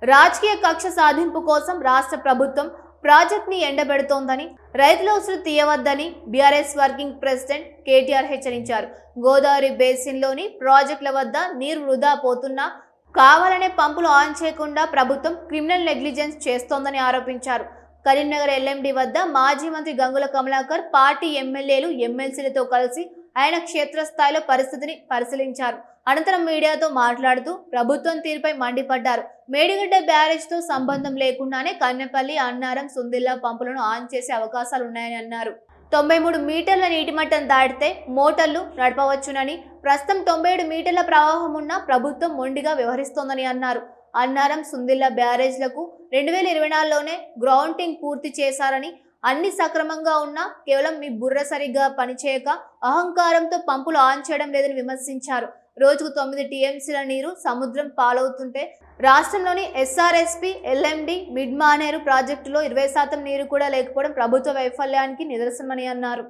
రాజకీయ కక్ష సాధింపు కోసం రాష్ట్ర ప్రభుత్వం ప్రాజెక్ట్ ని ఎండబెడుతోందని, రైతుల ఉసురు తీయవద్దని బీఆర్ఎస్ వర్కింగ్ ప్రెసిడెంట్ కేటీఆర్ హెచ్చరించారు. గోదావరి బేసిన్లోని ప్రాజెక్టుల వద్ద నీరు వృధా పోతున్నా కావాలనే పంపులు ఆన్ చేయకుండా ప్రభుత్వం క్రిమినల్ నెగ్లిజెన్స్ చేస్తోందని ఆరోపించారు. కరీంనగర్ ఎల్ఎండి వద్ద మాజీ మంత్రి గంగుల కమలాకర్ పార్టీ ఎమ్మెల్యేలు, ఎమ్మెల్సీలతో కలిసి ఆయన క్షేత్రస్థాయిలో పరిస్థితిని పరిశీలించారు. అనంతరం మీడియాతో మాట్లాడుతూ ప్రభుత్వం తీరుపై మండిపడ్డారు. మేడిగడ్డ బ్యారేజ్తో సంబంధం లేకుండానే కన్నెపల్లి, అన్నారం, సుందిల్లా పంపులను ఆన్ చేసే అవకాశాలున్నాయని అన్నారు. 93 మీటర్ల నీటి మట్టం దాటితే మోటార్లు నడపవచ్చునని, ప్రస్తుతం 97 మీటర్ల ప్రవాహం ఉన్న ప్రభుత్వం మొండిగా వ్యవహరిస్తోందని అన్నారు. అన్నారం, సుందిల్లా బ్యారేజ్లకు 2024లోనే గ్రౌంటింగ్ పూర్తి చేశారని, అన్ని సక్రమంగా ఉన్నా కేవలం మీ బుర్ర సరిగ్గా పనిచేయక అహంకారంతో పంపులు ఆన్ చేయడం లేదని విమర్శించారు. రోజుకు 9 టీఎంసీల నీరు సముద్రం పాలవుతుంటే రాష్ట్రంలోని ఎస్ఆర్ఎస్పీ, ఎల్ఎండి, మిడ్ మానేరు ప్రాజెక్టులో 20% నీరు కూడా లేకపోవడం ప్రభుత్వ వైఫల్యానికి నిదర్శనమని అన్నారు.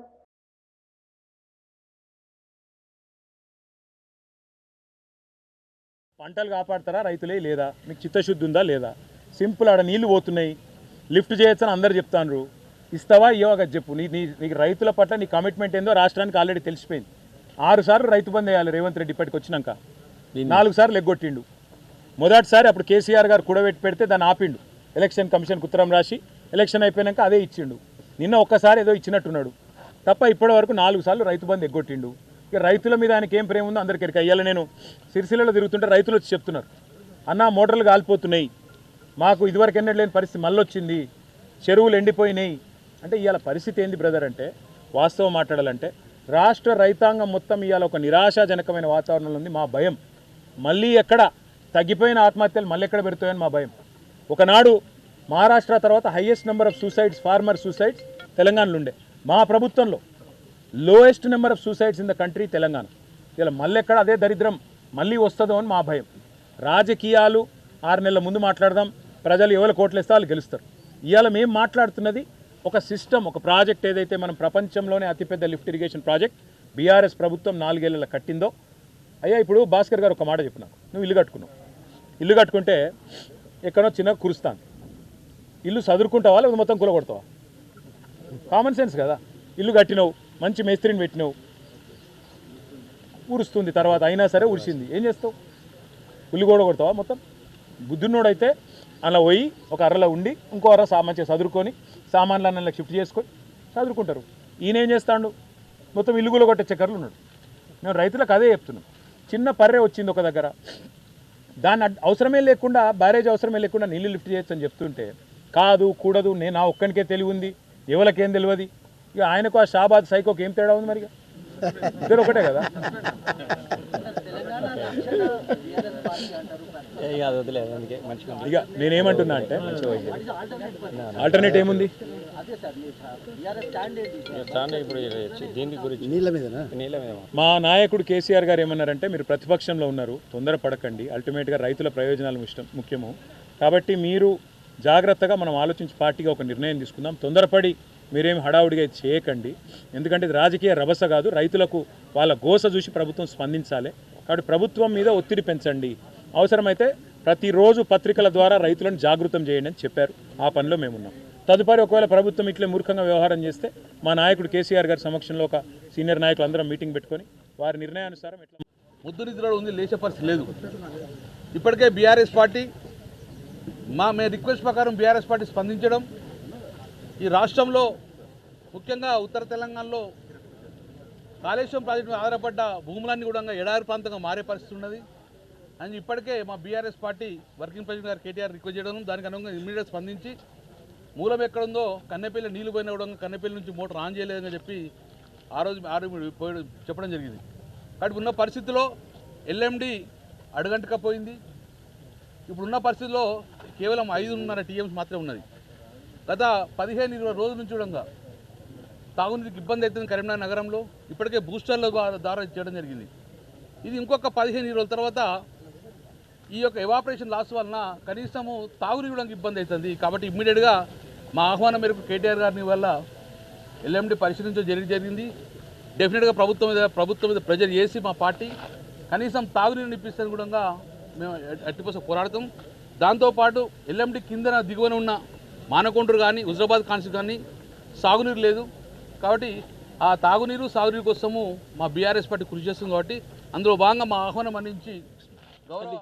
పంటలు కాపాడతారా రైతులే లేదా? మీకు చిత్తశుద్ధి ఉందా లేదా? సింపుల్, ఆడ నీళ్లు పోతున్నాయి, లిఫ్ట్ చేయొచ్చని అందరు చెప్తాను. ఇస్తావా ఇవ్వగా చెప్పు. నీకు రైతుల పట్ల నీ కమిట్మెంట్ ఏందో రాష్ట్రానికి ఆల్రెడీ తెలిసిపోయింది. 6 సార్లు రైతు బంద్ వేయాలి రేవంత్ రెడ్డి ఇప్పటికి వచ్చినాక. 4 సార్లు ఎగ్గొట్టిండు. మొదటిసారి అప్పుడు కేసీఆర్ గారు కూడబెట్టి పెడితే దాన్ని ఆపిండు. ఎలక్షన్ కమిషన్కి ఉత్తరం రాసి ఎలక్షన్ అయిపోయాక అదే ఇచ్చిండు. నిన్న ఒక్కసారి ఏదో ఇచ్చినట్టున్నాడు తప్ప ఇప్పటి వరకు 4 సార్లు రైతు బంద్ ఎగ్గొట్టిండు. ఇక రైతుల మీద ఆయనకి ఏం ప్రేమ ఉందో అందరికీ ఎరిక. ఇవాళ నేను సిరిసిల్లలో తిరుగుతుంటే రైతులు వచ్చి చెప్తున్నారు, అన్న మోటార్లు కాలిపోతున్నాయి, మాకు ఇదివరకు ఎన్నడూ లేని పరిస్థితి మళ్ళీ వచ్చింది, చెరువులు ఎండిపోయినాయి అంటే. ఇవాళ పరిస్థితి ఏంది బ్రదర్ అంటే, వాస్తవం మాట్లాడాలంటే రాష్ట్ర రైతాంగం మొత్తం ఇవాళ ఒక నిరాశాజనకమైన వాతావరణంలో ఉంది. మా భయం మళ్ళీ ఎక్కడ తగ్గిపోయిన ఆత్మహత్యలు మళ్ళీ ఎక్కడ పెడుతాయని మా భయం. ఒకనాడు మహారాష్ట్ర తర్వాత highest number of suicides, farmer suicides తెలంగాణలో ఉండే. మా ప్రభుత్వంలో lowest number of suicides in the country Telangana. ఇలా మళ్ళీ ఎక్కడ అదే దరిద్రం మళ్ళీ వస్తుందో అని మా భయం. రాజకీయాలు 6 నెలల ముందు మాట్లాడదాం, ప్రజలు ఎవరు కోట్లేస్తే వాళ్ళు గెలుస్తారు. ఇవాళ మేము మాట్లాడుతున్నది ఒక సిస్టమ్, ఒక ప్రాజెక్ట్. ఏదైతే మనం ప్రపంచంలోనే అతిపెద్ద లిఫ్ట్ ఇరిగేషన్ ప్రాజెక్ట్ బీఆర్ఎస్ ప్రభుత్వం 4 ఏళ్ళలో కట్టిందో. అయ్యా ఇప్పుడు భాస్కర్ గారు ఒక మాట చెప్పు, నాకు నువ్వు ఇల్లు కట్టుకున్నావు, ఇల్లు కట్టుకుంటే ఎక్కడో చిన్నగా కురుస్తాను, ఇల్లు చదువుకుంటావా లేదా మొత్తం కూలగొడతావా? కామన్ సెన్స్ కదా. ఇల్లు కట్టినావు, మంచి మేస్త్రిని పెట్టినావు, ఉరుస్తుంది, తర్వాత అయినా సరే ఉరిసింది, ఏం చేస్తావు? ఇల్లు కూడా కొడతావా? మొత్తం బుద్ధున్నోడైతే అలా పోయి ఒక అర్రలో ఉండి ఇంకో అర్ర మంచిగా చదువుకొని సామాన్లు అన్నలకు షిఫ్ట్ చేసుకొని చదువుకుంటారు. ఈయన ఏం చేస్తాడు? మొత్తం ఇల్లు కూడా కొట్టే చక్కర్లు ఉన్నాడు. నేను రైతులకు అదే చెప్తున్నాను. చిన్న పర్రె వచ్చింది ఒక దగ్గర, దాన్ని అవసరమే లేకుండా, బ్యారేజ్ అవసరమే లేకుండా నీళ్ళు లిఫ్ట్ చేయొచ్చు అని చెప్తుంటే కాదు కూడదు, నేను నా ఒక్కనికే తెలివి ఉంది, ఎవరికేం తెలియదు. ఇక ఆయనకు ఆ షాబాద్ సైకోకి ఏం తేడా ఉంది? మరి ఇద్దరు ఒకటే కదా. ఇక నేనేమంటున్నా అంటే ఆల్టర్నేట్ ఏముంది? మా నాయకుడు కేసీఆర్ గారు ఏమన్నారంటే, మీరు ప్రతిపక్షంలో ఉన్నారు, తొందరపడకండి, అల్టిమేట్గా రైతుల ప్రయోజనాలు ముఖ్యము కాబట్టి మీరు జాగ్రత్తగా మనం ఆలోచించి పార్టీగా ఒక నిర్ణయం తీసుకుందాం, తొందరపడి మీరేమి హడావుడిగా చేయకండి, ఎందుకంటే ఇది రాజకీయ రభస కాదు, రైతులకు వాళ్ళ గోస చూసి ప్రభుత్వం స్పందించాలి, కాబట్టి ప్రభుత్వం మీద ఒత్తిడి పెంచండి, అవసరమైతే ప్రతిరోజు పత్రికల ద్వారా రైతులను జాగృతం చేయండి అని చెప్పారు. ఆ పనిలో మేమున్నాం. తదుపరి ఒకవేళ ప్రభుత్వం ఇట్లే మూర్ఖంగా వ్యవహారం చేస్తే మా నాయకుడు కేసీఆర్ గారి సమక్షంలో ఒక సీనియర్ నాయకులు అందరం మీటింగ్ పెట్టుకొని వారి నిర్ణయానుసారం ఎట్లా ముద్దునిద్రలో ఉంది, లేచే పరిస్థితి లేదు. ఇప్పటికే బీఆర్ఎస్ పార్టీ మే రిక్వెస్ట్ ప్రకారం బీఆర్ఎస్ పార్టీ స్పందించడం, ఈ రాష్ట్రంలో ముఖ్యంగా ఉత్తర తెలంగాణలో కాళేశ్వరం ప్రాజెక్టు మీద ఆధారపడ్డ భూములన్నీ కూడా ఎడారి ప్రాంతంగా మారే పరిస్థితి ఉన్నది అని ఇప్పటికే మా బీఆర్ఎస్ పార్టీ వర్కింగ్ ప్రెసిడెంట్ గారు కేటీఆర్ రిక్వెస్ట్ చేయడం, దానికి అనుగుణంగా ఇమ్మీడియట్ స్పందించి మూలం ఎక్కడుందో కన్నెపల్లి నీళ్లు పోయినా కూడా కన్నెపల్లి నుంచి మోటార్ ఆన్ చేయలేదని చెప్పి ఆ రోజు చెప్పడం జరిగింది. కాబట్టి ఉన్న పరిస్థితిలో ఎల్ఎండి అడుగంటకపోయింది. ఇప్పుడున్న పరిస్థితిలో కేవలం 5.5 టీఎంస్ మాత్రమే ఉన్నది. గత 15-20 రోజుల నుంచి కూడా తాగునీటికి ఇబ్బంది అవుతుంది కరీంనగర్ నగరంలో. ఇప్పటికే బూస్టర్ల ద్వారా చేయడం జరిగింది. ఇది ఇంకొక 15 రోజుల తర్వాత ఈ యొక్క ఎవాపరేషన్ లాస్ వలన కనీసము తాగునీరు కూడా ఇబ్బంది అవుతుంది. కాబట్టి ఇమ్మీడియట్గా మా ఆహ్వానం మేరకు కేటీఆర్ గారిని వల్ల ఎల్ఎండి పరిశీలించడం జరిగింది. డెఫినెట్గా ప్రభుత్వం మీద ప్రెజర్ చేసి మా పార్టీ కనీసం తాగునీరు ఇప్పిస్తే కూడా మేము 80% పోరాడతాం. దాంతోపాటు ఎల్ఎండి కిందన దిగువన ఉన్న మానకొండూరు కానీ హుజరాబాద్ కాన్స్టిట్యూన్సీ కానీ సాగునీరు లేదు. కాబట్టి ఆ తాగునీరు సాగునీరు కోసము మా బీఆర్ఎస్ పార్టీ కృషి చేస్తుంది. కాబట్టి అందులో భాగంగా మా ఆహ్వానం అందించి గౌరవ